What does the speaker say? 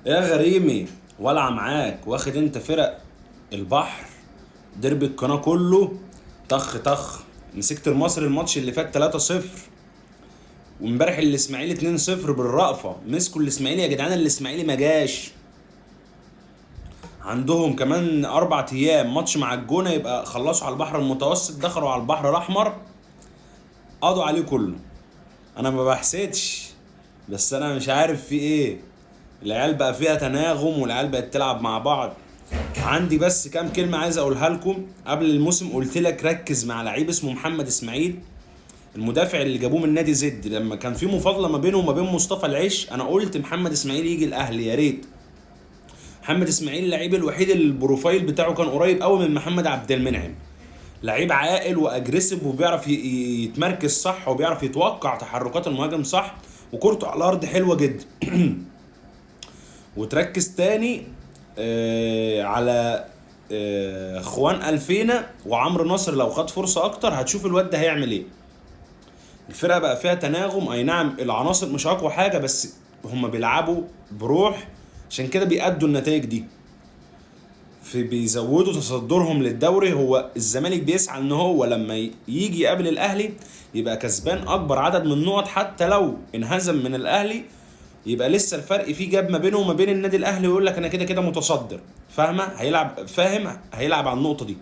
يا غريمي، ولع معاك واخد انت فرق البحر، درب القناة كله طخ طخ. مسكت المصري الماتش اللي فات 3-0، وامبارح الاسماعيلي 2-0 بالرأفة. مسكوا الاسماعيلي يا جدعان، الاسماعيلي ما جاش. عندهم كمان 4 ايام ماتش مع الجونة، يبقى خلصوا على البحر المتوسط، دخلوا على البحر الاحمر، قضوا عليه كله. انا ما بحسدش، بس انا مش عارف في ايه. العيال بقى فيها تناغم، والعيال بقت تلعب مع بعض. عندي بس كام كلمة عايز اقولها لكم. قبل الموسم قلت لك ركز مع لعيب اسمه محمد اسماعيل، المدافع اللي جابوه من نادي زد. لما كان في مفاضلة ما بينه وما بين مصطفى العيش، انا قلت محمد اسماعيل يجي الاهلي يا ريت. محمد اسماعيل اللعيب الوحيد اللي البروفايل بتاعه كان قريب قوي من محمد عبد المنعم. لعيب عاقل واجريسيف، وبيعرف يتمركز صح، وبيعرف يتوقع تحركات المهاجم صح، وكورته على الارض حلوه جدا. وتركز تاني على خوان الفينا وعمرو ناصر. لو خد فرصه اكتر هتشوف الواد ده هيعمل ايه. الفرقه بقى فيها تناغم، اي نعم العناصر مش اقوى حاجه، بس هم بيلعبوا بروح، عشان كده بيأدوا النتائج دي. بيزودوا تصدرهم للدوري. هو الزمالك بيسعى ان هو لما يجي يقابل الاهلي يبقى كسبان اكبر عدد من النقط، حتى لو انهزم من الاهلي يبقى لسه الفرق فيه جاب ما بينه وما بين النادي الاهلي، ويقول لك انا كده كده متصدر. فاهم هيلعب على النقطه دي.